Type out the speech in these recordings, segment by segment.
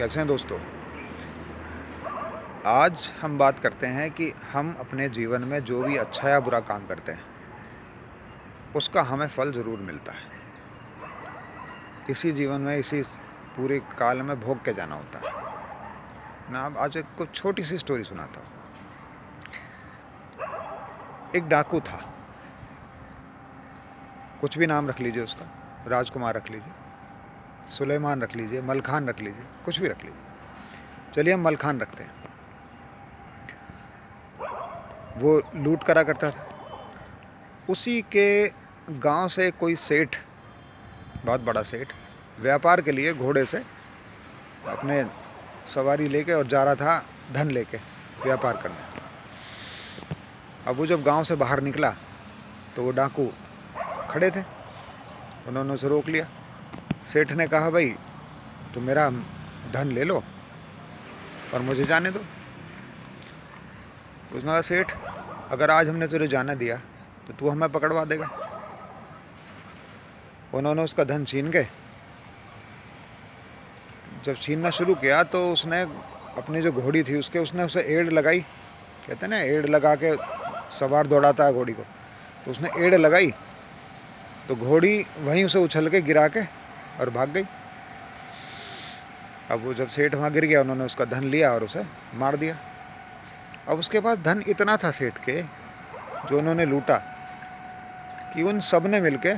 कैसे हैं दोस्तों। आज हम बात करते हैं कि हम अपने जीवन में जो भी अच्छा या बुरा काम करते हैं उसका हमें फल ज़रूर मिलता है। इसी जीवन में इसी पूरे काल में भोग के जाना होता है। मैं अब आज एक कुछ छोटी सी स्टोरी सुनाता हूँ। एक डाकू था, कुछ भी नाम रख लीजिए उसका, राजकुमार रख लीजिए, सुलेमान रख लीजिए, मलखान रख लीजिए, कुछ भी रख लीजिए। चलिए हम मलखान रखते हैं। वो लूट करा करता था। उसी के गांव से कोई सेठ, बहुत बड़ा सेठ, व्यापार के लिए घोड़े से अपने सवारी लेके और जा रहा था धन लेके व्यापार करने। अब वो जब गांव से बाहर निकला तो वो डाकू खड़े थे। उन्होंने उसे रोक लिया। सेठ ने कहा, भाई तुम मेरा धन ले लो और मुझे जाने दो। उसने कहा, सेठ अगर आज हमने तुझे जाने दिया तो तू हमें पकड़वा देगा। उन्होंने उसका धन छीन के, जब छीनना शुरू किया तो उसने अपनी जो घोड़ी थी उसने उसे एड़ लगाई। कहते हैं ना, एड़ लगा के सवार दौड़ाता है घोड़ी को, तो उसने एड़ लगाई तो घोड़ी वहीं उसे उछल के गिरा के और भाग गई। अब वो जब सेठ वहाँ गिर गया, उन्होंने उसका धन लिया और उसे मार दिया। अब उसके पास धन इतना था सेठ के, जो उन्होंने लूटा, कि उन सब ने मिलके,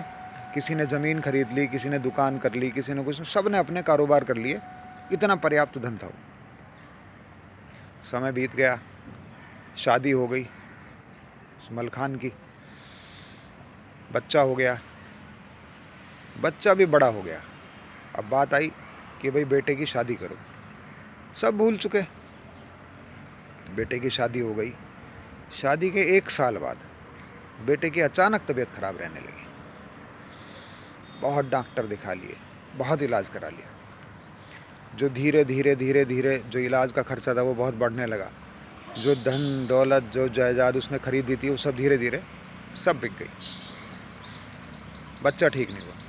किसी ने ज़मीन खरीद ली, किसी ने दुकान कर ली, किसी ने कुछ, सब ने अपने कारोबार कर लिए। इतना पर्याप्त धन था वो। समय बीत गया, शादी हो गई मलखान की, बच्चा हो गया, बच्चा भी बड़ा हो गया। अब बात आई कि भाई बेटे की शादी करो। सब भूल चुके। बेटे की शादी हो गई। शादी के 1 साल बाद बेटे की अचानक तबीयत खराब रहने लगी। बहुत डॉक्टर दिखा लिए, बहुत इलाज करा लिया। जो धीरे धीरे धीरे धीरे जो इलाज का खर्चा था वो बहुत बढ़ने लगा। जो धन दौलत, जो जायदाद उसने खरीदी थी, वो सब धीरे धीरे सब बिक गई। बच्चा ठीक नहीं हुआ।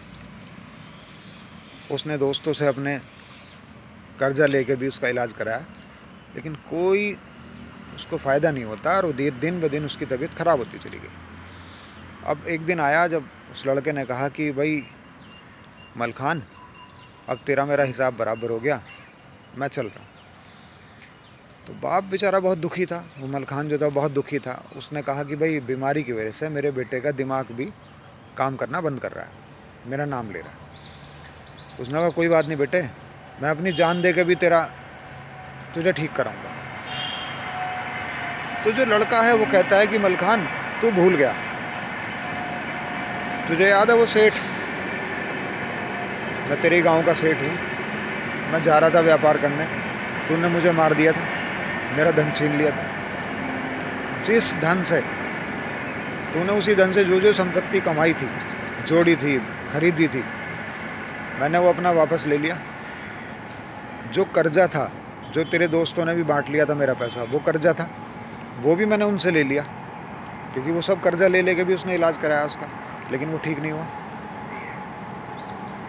उसने दोस्तों से अपने कर्जा लेके भी उसका इलाज कराया, लेकिन कोई उसको फ़ायदा नहीं होता और दिन ब दिन उसकी तबीयत खराब होती चली गई। अब एक दिन आया जब उस लड़के ने कहा कि भाई मलखान, अब तेरा मेरा हिसाब बराबर हो गया, मैं चल रहा हूँ। तो बाप बेचारा बहुत दुखी था। वो मलखान जो था बहुत दुखी था। उसने कहा कि भाई बीमारी की वजह से मेरे बेटे का दिमाग भी काम करना बंद कर रहा है, मेरा नाम ले रहा है। उसने कहा, कोई बात नहीं बेटे, मैं अपनी जान दे के भी तुझे ठीक कराऊंगा। तो जो लड़का है वो कहता है कि मलखान, तू भूल गया, तुझे याद है वो सेठ, मैं तेरे गांव का सेठ हूँ, मैं जा रहा था व्यापार करने, तूने मुझे मार दिया था, मेरा धन छीन लिया था। जिस धन से तूने, उसी धन से जो जो संपत्ति कमाई थी, जोड़ी थी, खरीदी थी, मैंने वो अपना वापस ले लिया। जो कर्जा था, जो तेरे दोस्तों ने भी बांट लिया था मेरा पैसा, वो कर्जा था, वो भी मैंने उनसे ले लिया, क्योंकि वो सब कर्जा ले लेके भी उसने इलाज कराया उसका, लेकिन वो ठीक नहीं हुआ।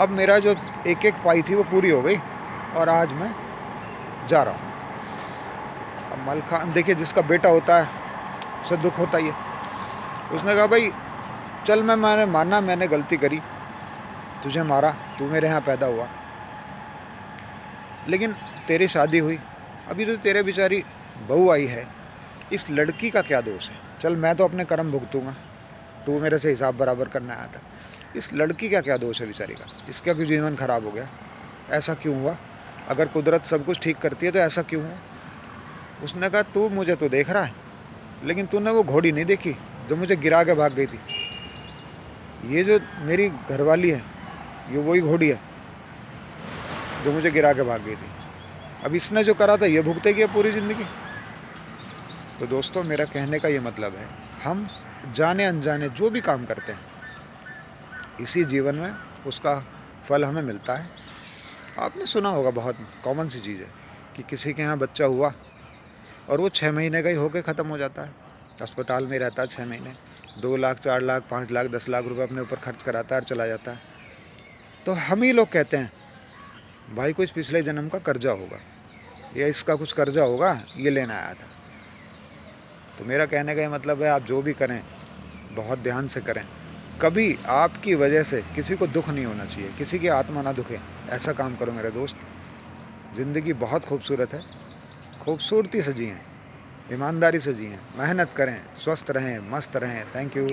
अब मेरा जो एक एक पाई थी वो पूरी हो गई और आज मैं जा रहा हूँ। अब मलखान, देखिए, जिसका बेटा होता है उसे दुख होता ही है। उसने कहा, भाई चल, मैंने माना मैंने गलती करी, तुझे मारा, तू मेरे यहाँ पैदा हुआ, लेकिन तेरी शादी हुई, अभी तो तेरे बेचारी बहू आई है, इस लड़की का क्या दोष है? चल, मैं तो अपने कर्म भुगतूंगा, तू मेरे से हिसाब बराबर करने आया था, इस लड़की का क्या दोष है बेचारी का? इसका क्यों जीवन खराब हो गया? ऐसा क्यों हुआ? अगर कुदरत सब कुछ ठीक करती है तो ऐसा क्यों हुआ? उसने कहा, तू मुझे तो देख रहा है, लेकिन तूने वो घोड़ी नहीं देखी जो मुझे गिरा के भाग गई थी। ये जो मेरी घरवाली है, ये वही घोड़ी है जो मुझे गिरा के भाग गई थी। अब इसने जो करा था ये भुगतेगी पूरी ज़िंदगी। तो दोस्तों, मेरा कहने का ये मतलब है, हम जाने अनजाने जो भी काम करते हैं, इसी जीवन में उसका फल हमें मिलता है। आपने सुना होगा, बहुत कॉमन सी चीज़ है कि किसी के यहाँ बच्चा हुआ और वो 6 महीने का ही होकर ख़त्म हो जाता है, अस्पताल में रहता है 6 महीने, 2 लाख, 4 लाख, 5 लाख, 10 लाख रुपए अपने ऊपर खर्च कराता है और चला जाता है। तो हम ही लोग कहते हैं भाई को इस पिछले जन्म का कर्जा होगा, या इसका कुछ कर्जा होगा, ये लेना आया था। तो मेरा कहने का ये मतलब है, आप जो भी करें बहुत ध्यान से करें। कभी आपकी वजह से किसी को दुख नहीं होना चाहिए, किसी की आत्मा ना दुखे, ऐसा काम करो मेरे दोस्त। ज़िंदगी बहुत खूबसूरत है, खूबसूरती से जिएं, ईमानदारी से जिएं, मेहनत करें, स्वस्थ रहें, मस्त रहें। Thank you.